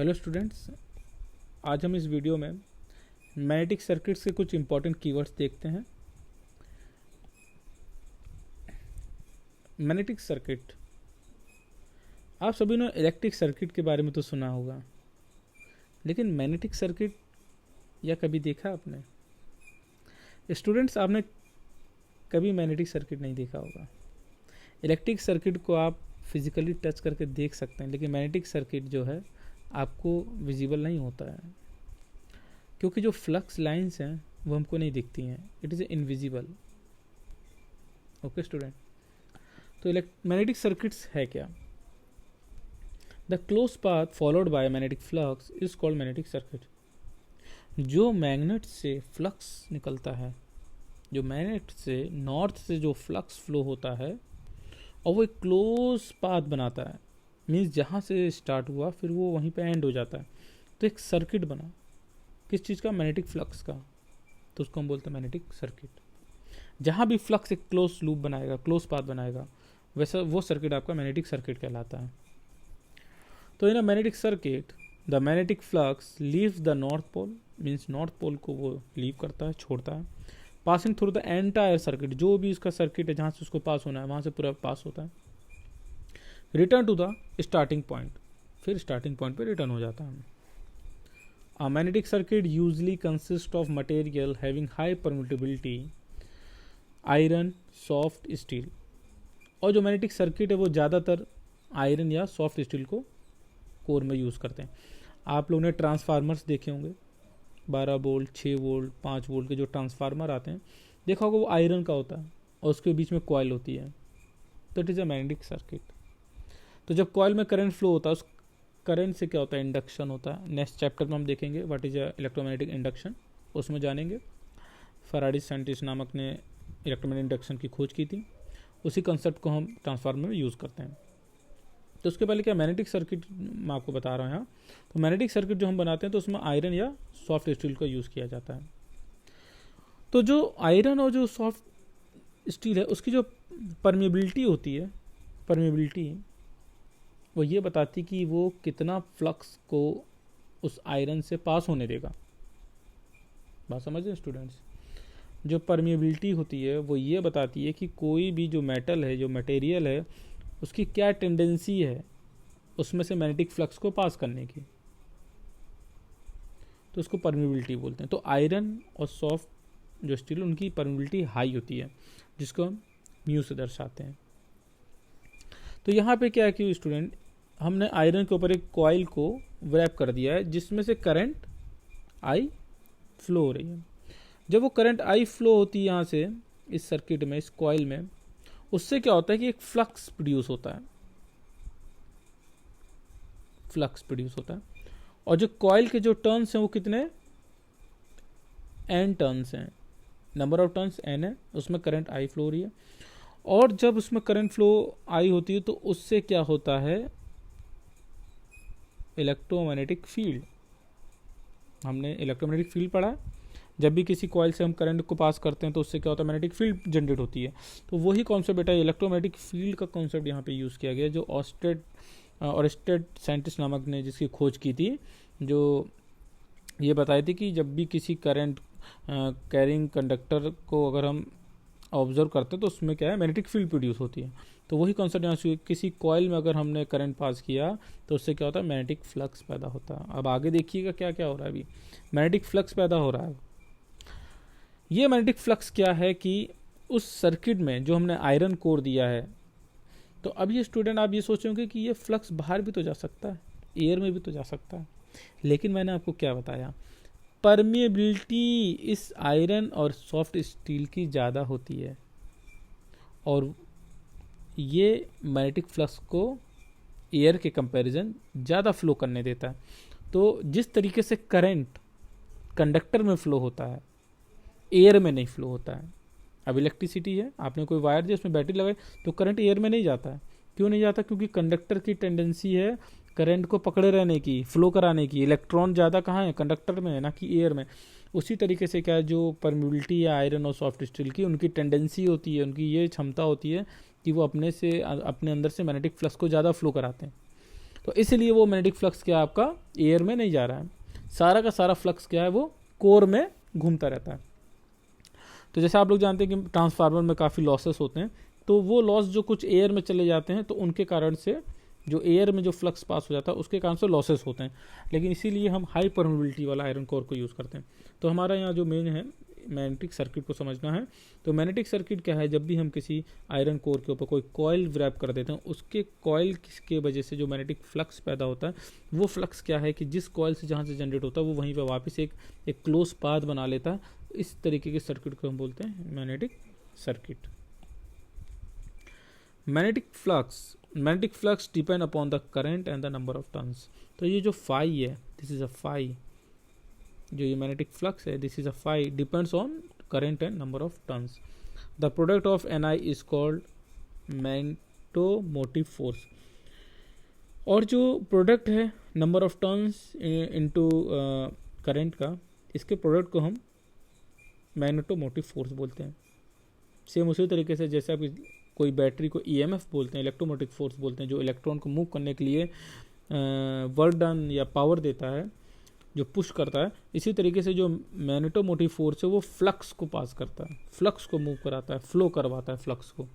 Hello students, आज हम इस वीडियो में मैग्नेटिक सर्किट्स के कुछ इंपॉर्टेंट कीवर्ड्स देखते हैं। मैग्नेटिक सर्किट, आप सभी ने इलेक्ट्रिक सर्किट के बारे में तो सुना होगा, लेकिन मैग्नेटिक सर्किट या कभी देखा आपने? स्टूडेंट्स, आपने कभी मैग्नेटिक सर्किट नहीं देखा होगा। इलेक्ट्रिक सर्किट को आप फिजिकली टच करके देख सकते हैं, लेकिन मैग्नेटिक सर्किट जो है आपको विजिबल नहीं होता है, क्योंकि जो फ्लक्स लाइंस हैं वो हमको नहीं दिखती हैं। It is invisible. Okay student, तो मैग्नेटिक सर्किट्स है क्या? The close path followed by magnetic flux is called magnetic circuit. जो मैग्नेट से फ्लक्स निकलता है, जो मैग्नेट से नॉर्थ से जो फ्लक्स फ्लो होता है और वो एक क्लोज पाथ बनाता है, मीन्स जहाँ से स्टार्ट हुआ फिर वो वहीं पे एंड हो जाता है, तो एक सर्किट बना। किस चीज़ का? मैग्नेटिक फ्लक्स का। तो उसको हम बोलते हैं मैग्नेटिक सर्किट। जहाँ भी फ्लक्स एक क्लोज लूप बनाएगा, क्लोज पाथ बनाएगा, वैसा वो सर्किट आपका मैग्नेटिक सर्किट कहलाता है। तो in a magnetic circuit the magnetic flux leaves the north pole, means north pole को वो लीव करता है, छोड़ता है, passing through the entire circuit. जो भी इसका सर्किट है जहाँ से उसको पास होना है वहाँ से पूरा पास होता है। Return to the starting point, फिर स्टार्टिंग पॉइंट पे रिटर्न हो जाता है। A magnetic circuit usually consists of material having high permeability, iron, soft steel। और जो मैग्नेटिक सर्किट है वो ज़्यादातर आयरन या सॉफ्ट स्टील को कोर में यूज़ करते हैं। आप लोगों ने ट्रांसफार्मर्स देखे होंगे, 12 वोल्ट, 6 वोल्ट, 5 वोल्ट के जो ट्रांसफार्मर आते हैं, देखा होगा वो आयरन का होता है और उसके बीच में कॉइल होती है, तो it is a magnetic circuit. तो जब कॉइल में करंट फ्लो होता है, उस करंट से क्या होता है? इंडक्शन होता है। नेक्स्ट चैप्टर में हम देखेंगे व्हाट इज इलेक्ट्रोमैग्नेटिक इंडक्शन, उसमें जानेंगे। फैराडे साइंटिस्ट नामक ने इलेक्ट्रोमैग्नेटिक इंडक्शन की खोज की थी, उसी कंसेप्ट को हम ट्रांसफार्मर में यूज़ करते हैं। तो उसके पहले क्या मैग्नेटिक सर्किट मैं आपको बता रहा हूँ यहाँ। तो मैग्नेटिक सर्किट जो हम बनाते हैं तो उसमें आयरन या सॉफ्ट स्टील का यूज़ किया जाता है। तो जो आयरन और जो सॉफ्ट स्टील है उसकी जो परमेबिलिटी होती है, परमेबिलिटी वो ये बताती कि वो कितना फ्लक्स को उस आयरन से पास होने देगा। बात समझ रहे स्टूडेंट्स? जो परमिएबिलिटी होती है वो ये बताती है कि कोई भी जो मेटल है, जो मटेरियल है, उसकी क्या टेंडेंसी है उसमें से मैग्नेटिक फ्लक्स को पास करने की, तो उसको परमिएबिलिटी बोलते हैं। तो आयरन और सॉफ्ट जो स्टील, उनकी परमिएबिलिटी हाई होती है, जिसको हम म्यू से दर्शाते हैं। तो यहाँ पे क्या है कि स्टूडेंट, हमने आयरन के ऊपर एक कॉइल को व्रैप कर दिया है जिसमें से करंट आई फ्लो हो रही है। जब वो करंट आई फ्लो होती है यहाँ से इस सर्किट में, इस कॉइल में, उससे क्या होता है कि एक फ्लक्स प्रोड्यूस होता है, फ्लक्स प्रोड्यूस होता है। और जो कॉइल के जो टर्न्स हैं वो कितने? n टर्न्स हैं, नंबर ऑफ टर्न्स n है, उसमें करंट आई फ्लो हो रही है। और जब उसमें करंट फ्लो आई होती है तो उससे क्या होता है? Electromagnetic field. हमने इलेक्ट्रोमैग्नेटिक फील्ड पढ़ा है। जब भी किसी कॉइल से हम करंट को पास करते हैं तो उससे क्या होता है? मैग्नेटिक फील्ड जनरेट होती है। तो वही कॉन्सेप्ट बेटा इलेक्ट्रोमैग्नेटिक फील्ड का कॉन्सेप्ट यहाँ पे यूज़ किया गया, जो ऑस्टेड साइंटिस्ट नामक ने जिसकी खोज की थी, जो ये बताई थी कि जब भी किसी करंट कैरिंग कंडक्टर को अगर हम ऑब्जर्व करते हैं तो उसमें क्या है? मैग्नेटिक फील्ड प्रोड्यूस होती है। तो वही कॉन्सेप्ट यहाँ से, किसी कॉइल में अगर हमने करंट पास किया तो उससे क्या होता है? मैग्नेटिक फ्लक्स पैदा होता है। अब आगे देखिएगा क्या क्या हो रहा है। अभी मैग्नेटिक फ्लक्स पैदा हो रहा है। ये मैग्नेटिक फ्लक्स क्या है कि उस सर्किट में जो हमने आयरन कोर दिया है, तो अब ये स्टूडेंट आप ये सोचेंगे कि ये फ्लक्स बाहर भी तो जा सकता है, एयर में भी तो जा सकता है, लेकिन मैंने आपको क्या बताया? परमिएबिलिटी इस आयरन और सॉफ्ट स्टील की ज़्यादा होती है और ये मैग्नेटिक फ्लक्स को एयर के कंपैरिजन ज़्यादा फ्लो करने देता है। तो जिस तरीके से करंट कंडक्टर में फ्लो होता है, एयर में नहीं फ्लो होता है। अब इलेक्ट्रिसिटी है, आपने कोई वायर दिया, उसमें बैटरी लगाई, तो करंट एयर में नहीं जाता है। क्यों नहीं जाता? क्योंकि कंडक्टर की टेंडेंसी है करंट को पकड़े रहने की, फ्लो कराने की। इलेक्ट्रॉन ज़्यादा कहाँ है? कंडक्टर में है, ना कि एयर में। उसी तरीके से क्या है, जो परमिबिलिटी है आयरन और सॉफ्ट स्टील की, उनकी टेंडेंसी होती है, उनकी ये क्षमता होती है कि वो अपने अंदर से मैग्नेटिक फ्लक्स को ज़्यादा फ्लो कराते हैं। तो इसलिए वो मैग्नेटिक फ्लक्स क्या है आपका एयर में नहीं जा रहा है, सारा का सारा फ्लक्स क्या है वो कोर में घूमता रहता है। तो जैसे आप लोग जानते हैं कि ट्रांसफार्मर में काफ़ी लॉसेस होते हैं, तो वो लॉस जो कुछ एयर में चले जाते हैं तो उनके कारण से जो एयर में जो फ्लक्स पास हो जाता है उसके कारण से लॉसेस होते हैं, लेकिन इसीलिए हम हाई परमेबिलिटी वाला आयरन कोर को यूज़ करते हैं। तो हमारा यहाँ जो मेन है मैग्नेटिक सर्किट को समझना है। तो मैग्नेटिक सर्किट क्या है, जब भी हम किसी आयरन कोर के ऊपर कोई कॉइल व्रैप कर देते हैं, उसके कॉइल के वजह से जो मैग्नेटिक फ्लक्स पैदा होता है, वो फ्लक्स क्या है कि जिस कॉइल से जहाँ से जनरेट होता है वो वहीं पर वापस एक क्लोज पाथ बना लेता है। इस तरीके के सर्किट को हम बोलते हैं magnetic circuit. Magnetic flux depend upon the current and the number of turns. तो ये जो फाई है, दिस इज अ फाई, जो ये मैग्नेटिक फ्लक्स है, this is a phi, depends on current and number of turns. The product of Ni is called magnetomotive force. और जो product है number of turns into current का, इसके product को हम मैग्नेटोमोटिव फोर्स बोलते हैं। सेम उसी तरीके से जैसे आप कोई बैटरी को EMF बोलते हैं, इलेक्ट्रोमोटिव फोर्स बोलते हैं, जो इलेक्ट्रॉन को मूव करने के लिए वर्क डन या पावर देता है, जो पुश करता है। इसी तरीके से जो मैग्नेटोमोटिव फोर्स है वो फ्लक्स को पास करता है, फ्लक्स को मूव कराता है, फ्लो करवाता है फ्लक्स को।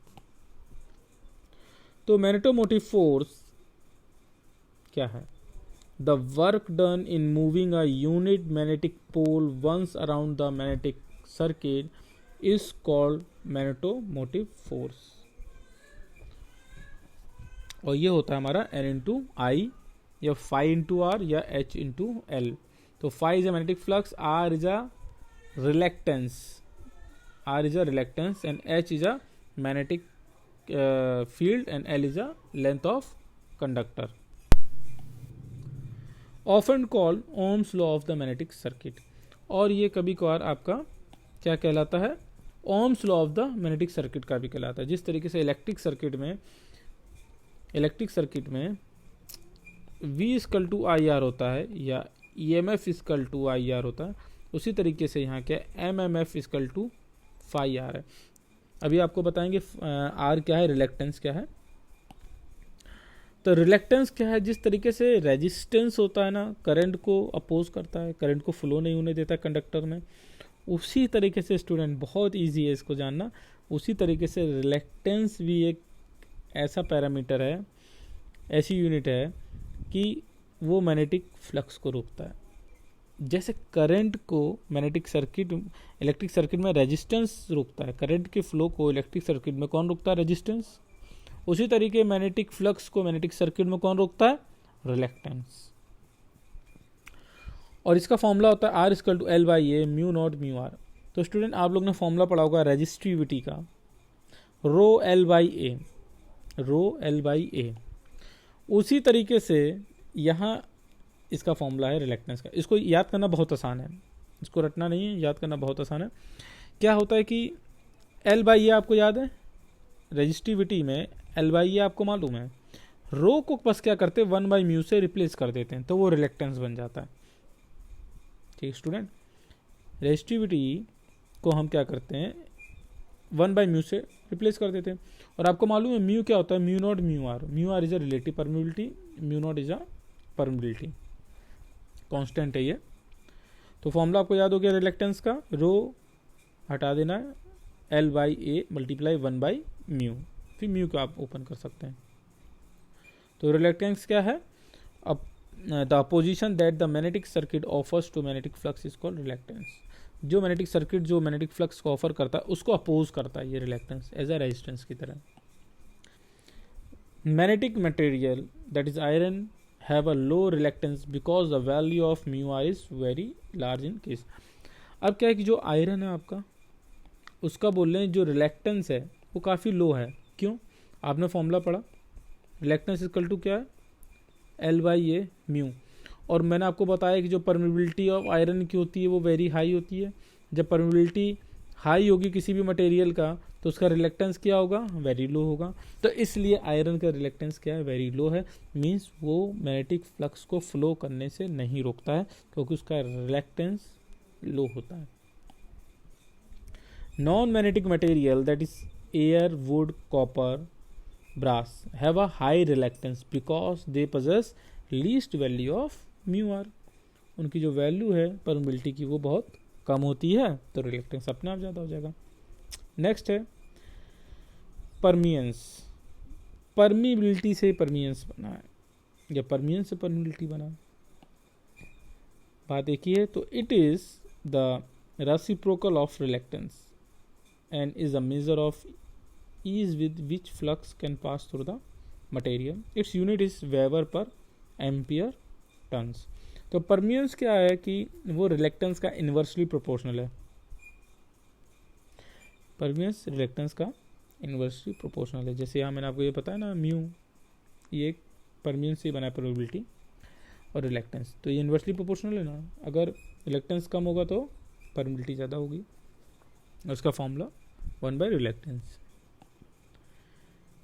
तो मैग्नेटोमोटिव फोर्स क्या है? The work done in moving a unit magnetic pole once around the magnetic circuit is called magnetomotive force. और ये होता है हमारा N/I या phi into R या H into L। तो phi is a magnetic flux, R is a reluctance, and H is a magnetic field, and L is a length of conductor, often called Ohm's law of the magnetic circuit। और ये कभी कभार आपका क्या कहलाता है? Ohm's law of the magnetic circuit का भी कहलाता है। जिस तरीके से इलेक्ट्रिक सर्किट में V इक्वल टू IR होता है या EMF इक्वल टू IR होता है, उसी तरीके से यहाँ क्या MMF equal to phi R है। अभी आपको बताएंगे R क्या है, रिलेक्टेंस क्या है। तो रिलेक्टेंस क्या है? जिस तरीके से रेजिस्टेंस होता है ना, करंट को अपोज करता है, करंट को फ्लो नहीं होने देता कंडक्टर में, उसी तरीके से स्टूडेंट, बहुत इजी है इसको जानना, उसी तरीके से रिलेक्टेंस भी एक ऐसा पैरामीटर है, ऐसी यूनिट है कि वो मैग्नेटिक फ्लक्स को रोकता है। जैसे करंट को इलेक्ट्रिक सर्किट में रेजिस्टेंस रोकता है, करंट के फ्लो को इलेक्ट्रिक सर्किट में कौन रोकता है? रेजिस्टेंस। उसी तरीके मैग्नेटिक फ्लक्स को मैग्नेटिक सर्किट में कौन रोकता है? रिलेक्टेंस। और इसका फॉर्मूला होता है R equal to L/A mu naught mu R। तो स्टूडेंट आप लोग ने फॉर्मूला पढ़ा होगा रेजिस्टिविटी का, रो एल बाई ए। उसी तरीके से यहाँ इसका फॉर्मूला है रिलेक्टेंस का। इसको याद करना बहुत आसान है, इसको रटना नहीं है, याद करना बहुत आसान है। क्या होता है कि L/A आपको याद है, रेजिस्टिविटी में L/A आपको मालूम है, रो को बस क्या करते हैं 1/μ से रिप्लेस कर देते हैं, तो वो रिलेक्टेंस बन जाता है। ठीक स्टूडेंट, रेजिस्टिविटी को हम क्या करते हैं 1/μ से रिप्लेस कर देते हैं। और आपको मालूम है म्यू क्या होता है? Mu naught mu R. Mu R is a relative permeability, mu naught is a permeability, constant है ये। तो फॉर्मूला आपको याद हो गया रिलेक्टेंस का, रो हटा देना है, L/A मल्टीप्लाई 1/μ, फिर म्यू को आप ओपन कर सकते हैं। तो रिलेक्टेंस क्या है? The opposition that the magnetic circuit offers to magnetic flux is called reluctance. जो मैग्नेटिक सर्किट जो मैग्नेटिक फ्लक्स को ऑफर करता है उसको अपोज करता है ये रिलेक्टेंस, एज अ रेजिस्टेंस की तरह। Magnetic material that is iron have a low reluctance because the value of mu R is very large in case. अब क्या है कि जो आयरन है आपका, उसका बोल रहे हैं जो रिलेक्टेंस है वो काफ़ी लो है। क्यों? आपने फॉर्मूला पढ़ा, रिलेक्टेंस इक्वल टू क्या है? L/A mu. और मैंने आपको बताया कि जो परमिबिलिटी ऑफ आयरन की होती है वो वेरी हाई होती है। जब परमिबिलिटी हाई होगी किसी भी मटेरियल का तो उसका रिलेक्टेंस क्या होगा? वेरी लो होगा। तो इसलिए आयरन का रिलेक्टेंस क्या है? वेरी लो है। मीन्स वो मैग्नेटिक फ्लक्स को फ्लो करने से नहीं रोकता है क्योंकि उसका रिलेक्टेंस लो होता है। Non magnetic material that is air, would, copper brass have a high reluctance because they possess least value of mu r. उनकी जो वैल्यू है परमिबिलिटी की वो बहुत कम होती है, तो रिलेक्टेंस अपने आप ज़्यादा हो जाएगा. नेक्स्ट है परमियंस. परमिबिलिटी से परमियंस बना है या परमियंस से परमिबिलिटी बना है, बात एक ही है. तो it is the reciprocal of reluctance and is a measure of ease with which flux can pass through the material. Its unit is Weber per ampere tons. तो परमियंस क्या है कि वो रिलेक्टेंस का इन्वर्सली प्रोपोर्शनल है. परमियंस रिलेक्टेंस का inversely proportional है. जैसे यहाँ मैंने आपको ये बताया ना म्यू, ये एक परमियंस से बना है प्रोबेबिलिटी और रिलेक्टेंस, तो ये इन्वर्सली प्रोपोर्शनल है ना. अगर रिलेक्टेंस कम होगा तो परमिबिलिटी ज़्यादा होगी. उसका फॉर्मूला 1/रिलेक्टेंस.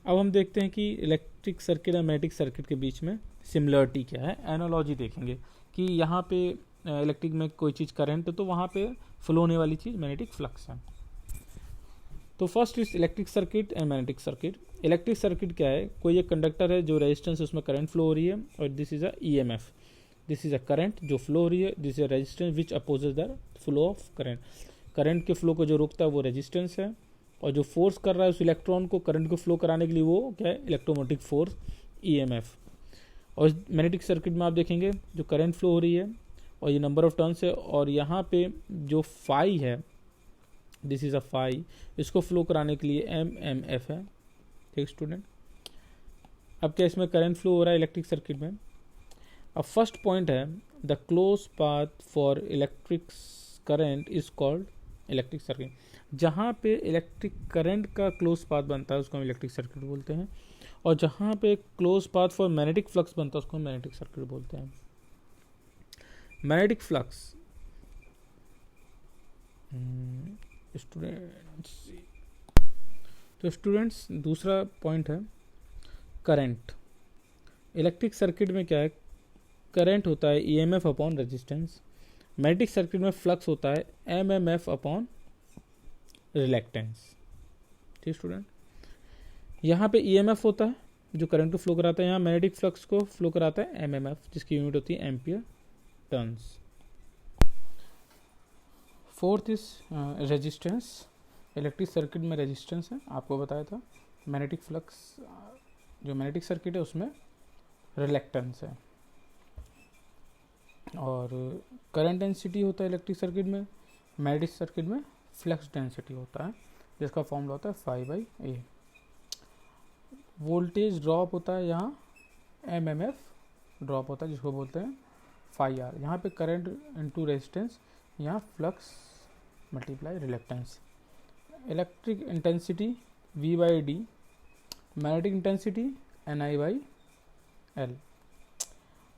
अब हम देखते हैं कि इलेक्ट्रिक सर्किट और मैग्नेटिक सर्किट के बीच में सिमिलरिटी क्या है. एनालॉजी देखेंगे कि यहाँ पे इलेक्ट्रिक में कोई चीज़ करंट है तो वहाँ पे फ्लो होने वाली चीज़ मैग्नेटिक फ्लक्स है. तो first is electric circuit and magnetic circuit. Electric circuit क्या है, कोई एक कंडक्टर है जो रेजिस्टेंस है उसमें करंट फ्लो हो रही है और this is a EMF. This is a current जो फ्लो हो रही है. This is a resistance which opposes the flow of current. Current के फ्लो को जो रोकता है वो रेजिस्टेंस है, और जो फोर्स कर रहा है उस इलेक्ट्रॉन को करंट को फ्लो कराने के लिए वो क्या है, इलेक्ट्रोमोटिक फोर्स EMF. और मैग्नेटिक सर्किट में आप देखेंगे जो करंट फ्लो हो रही है और ये नंबर ऑफ टर्न्स है, और यहाँ पे जो फाई है, दिस इज अ फाई, इसको फ्लो कराने के लिए MMF है. ठीक स्टूडेंट. अब क्या इसमें करंट फ्लो हो रहा है इलेक्ट्रिक सर्किट में. अब फर्स्ट पॉइंट है the close path for electric current is called electric circuit. जहाँ पे इलेक्ट्रिक करंट का क्लोज पाथ बनता है उसको हम इलेक्ट्रिक सर्किट बोलते हैं, और जहाँ पे close path for magnetic flux बनता है उसको हम मैग्नेटिक सर्किट बोलते हैं. मैग्नेटिक फ्लक्स स्टूडेंट्स, तो स्टूडेंट्स दूसरा पॉइंट है करंट. इलेक्ट्रिक सर्किट में क्या है, करंट होता है EMF upon resistance. Magnetic circuit में फ्लक्स होता है MMF अपॉन रिलेक्टेंस. ठीक स्टूडेंट. यहाँ पे EMF होता है जो करंट को फ्लो कराता है, यहाँ मैग्नेटिक फ्लक्स को फ्लो कराता है MMF जिसकी यूनिट होती है ampere turns. Fourth is resistance. Electric circuit में रेजिस्टेंस है, आपको बताया था. मैग्नेटिक फ्लक्स जो मैग्नेटिक सर्किट है उसमें रिलेक्टेंस है. और करंट डेंसिटी होता है इलेक्ट्रिक सर्किट में, मैग्नेटिक सर्किट में फ्लक्स डेंसिटी होता है जिसका फॉर्मूला होता है phi/A. वोल्टेज ड्रॉप होता है यहाँ MMF ड्रॉप होता है जिसको बोलते हैं phi/R. यहाँ पे करंट इनटू रेजिस्टेंस, यहाँ flux multiply reluctance. Electric intensity V/D, magnetic intensity Ni/L.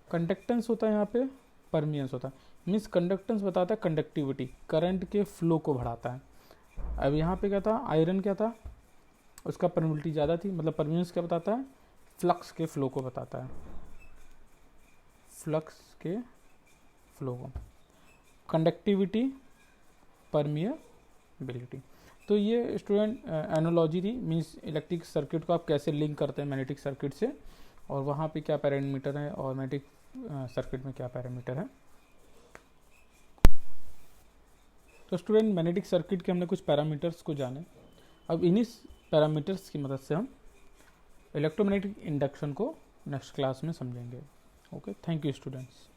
Conductance होता है यहाँ पे परमियंस होता है. मीन्स कंडक्टेंस बताता है कंडक्टिविटी, करंट के फ्लो को बढ़ाता है. अब यहाँ पे क्या था, आयरन क्या था, उसका परमिबिलिटी ज़्यादा थी, मतलब परमियंस क्या बताता है, फ्लक्स के फ्लो को बताता है. फ्लक्स के फ्लो को, कंडक्टिविटी, परमिएबिलिटी. तो ये स्टूडेंट एनालॉजी थी. मीन्स इलेक्ट्रिक सर्किट को आप कैसे लिंक करते हैं मैग्नेटिक सर्किट से, और वहाँ पे क्या पैरामीटर है और मैग्नेटिक सर्किट में क्या पैरामीटर है. तो स्टूडेंट मैग्नेटिक सर्किट के हमने कुछ पैरामीटर्स को जाने. अब इन्हीं पैरामीटर्स की मदद से हम इलेक्ट्रोमैग्नेटिक इंडक्शन को नेक्स्ट क्लास में समझेंगे. Okay, thank you students.